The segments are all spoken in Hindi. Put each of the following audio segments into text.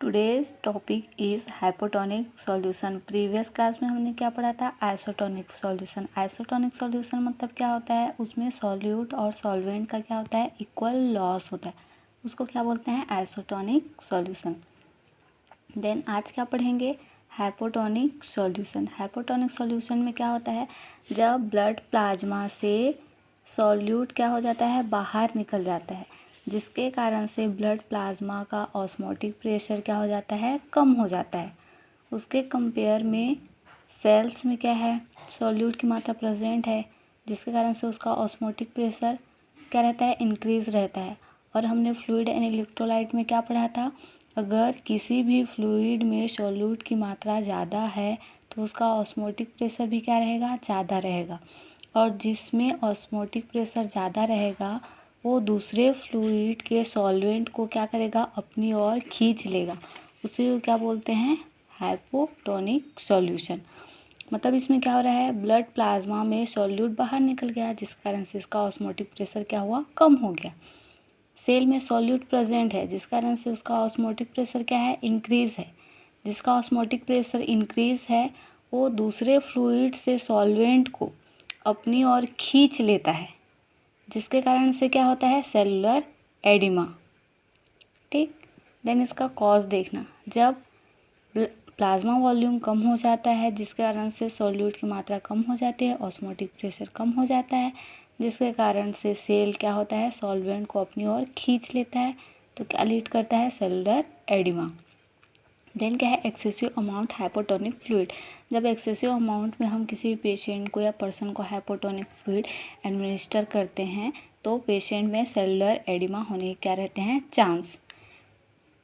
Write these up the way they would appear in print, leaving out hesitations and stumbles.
Today's topic is hypotonic solution. Previous class में हमने क्या पढ़ा था? Isotonic solution. आइसोटोनिक सॉल्यूशन मतलब क्या होता है? उसमें सॉल्यूट और सॉल्वेंट का क्या होता है? इक्वल लॉस होता है, उसको क्या बोलते हैं? Isotonic solution. देन आज क्या पढ़ेंगे? Hypotonic solution. हाइपोटोनिक सॉल्यूशन में क्या होता है? जब ब्लड प्लाज्मा से सॉल्यूट क्या हो जाता है? बाहर निकल जाता है, जिसके कारण से ब्लड प्लाज्मा का ऑस्मोटिक प्रेशर क्या हो जाता है? कम हो जाता है। उसके कंपेयर में सेल्स में क्या है? सॉल्यूट की मात्रा प्रेजेंट है, जिसके कारण से उसका ऑस्मोटिक प्रेशर क्या रहता है? इंक्रीज रहता है। और हमने फ्लूइड एंड इलेक्ट्रोलाइट में क्या पढ़ा था? अगर किसी भी फ्लूइड में सॉल्यूट की मात्रा ज़्यादा है तो उसका ऑस्मोटिक प्रेशर भी क्या रहेगा? ज़्यादा रहेगा। और जिसमें ऑस्मोटिक प्रेशर ज़्यादा रहेगा वो दूसरे फ्लूइड के सॉल्वेंट को क्या करेगा? अपनी ओर खींच लेगा। उसी को क्या बोलते हैं? Hypotonic solution. मतलब इसमें क्या हो रहा है? ब्लड प्लाज्मा में सॉल्यूट बाहर निकल गया, जिस कारण से इसका ऑस्मोटिक प्रेशर क्या हुआ? कम हो गया। सेल में सॉल्यूट प्रेजेंट है, जिस कारण से उसका ऑस्मोटिक प्रेशर क्या है? इंक्रीज है। जिसका ऑस्मोटिक प्रेशर इंक्रीज है वो दूसरे फ्लूइड से सॉल्वेंट को अपनी ओर खींच लेता है, जिसके कारण से क्या होता है? Cellular oedema. ठीक। देन इसका कॉज देखना। जब प्लाज्मा वॉल्यूम कम हो जाता है, जिसके कारण से सॉल्यूट की मात्रा कम हो जाती है, ऑस्मोटिक प्रेशर कम हो जाता है, जिसके कारण से सेल क्या होता है? सॉल्वेंट को अपनी ओर खींच लेता है, तो क्या लीड करता है? Cellular oedema. देन क्या है? Excessive amount hypotonic fluid. जब एक्सेसिव अमाउंट में हम किसी पेशेंट को या पर्सन को हाइपोटोनिक फ्लूइड एडमिनिस्टर करते हैं तो पेशेंट में सेलुलर एडिमा होने के क्या रहते हैं? चांस।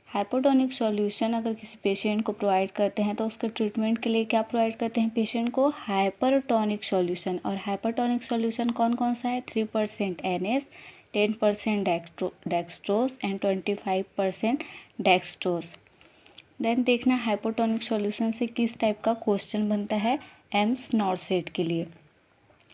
हाइपोटोनिक सॉल्यूशन अगर किसी पेशेंट को प्रोवाइड करते हैं तो उसके ट्रीटमेंट के लिए क्या प्रोवाइड करते हैं पेशेंट को? Hypertonic solution. और हाइपरटोनिक सॉल्यूशन कौन कौन सा है? 3% NS, 10% dextrose and 25% dextrose. Then देखना हाइपोटोनिक सॉल्यूशन से किस टाइप का क्वेश्चन बनता है एम्स नॉर्सेट के लिए।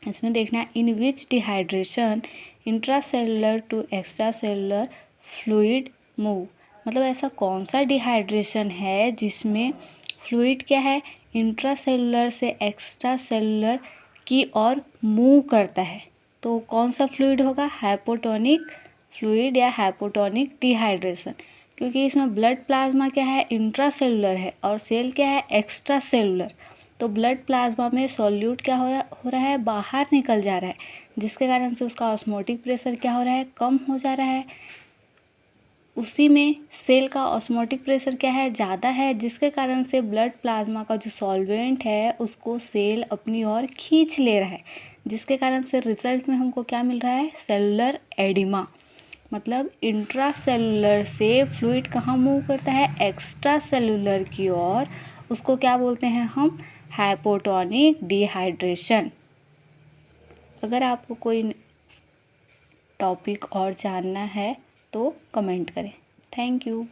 इसमें देखना in which dehydration intracellular to extra cellular fluid move. मतलब ऐसा कौन सा डिहाइड्रेशन है जिसमें फ्लूइड क्या है? इंट्रासेलुलर से एक्स्ट्रा सेलुलर की ओर मूव करता है। तो कौन सा फ्लूइड होगा? हाइपोटोनिक फ्लूइड या हाइपोटोनिक डिहाइड्रेशन। क्योंकि इसमें ब्लड प्लाज्मा क्या है? इंट्रासेलुलर है और सेल क्या है? Extra cellular. तो ब्लड प्लाज्मा में सॉल्यूट क्या हो रहा है? बाहर निकल जा रहा है, जिसके कारण से उसका ऑस्मोटिक प्रेशर क्या हो रहा है? कम हो जा रहा है। उसी में सेल का ऑस्मोटिक प्रेशर क्या है? ज़्यादा है, जिसके कारण से ब्लड प्लाज्मा का जो सॉल्वेंट है उसको सेल अपनी ओर खींच ले रहा है, जिसके कारण से रिजल्ट में हमको क्या मिल रहा है? Cellular oedema. मतलब इंट्रासेलुलर से फ्लूइड कहाँ मूव करता है? एक्स्ट्रा सेलुलर की ओर। उसको क्या बोलते हैं हम? Hypotonic dehydration. अगर आपको कोई टॉपिक और जानना है तो कमेंट करें। Thank you.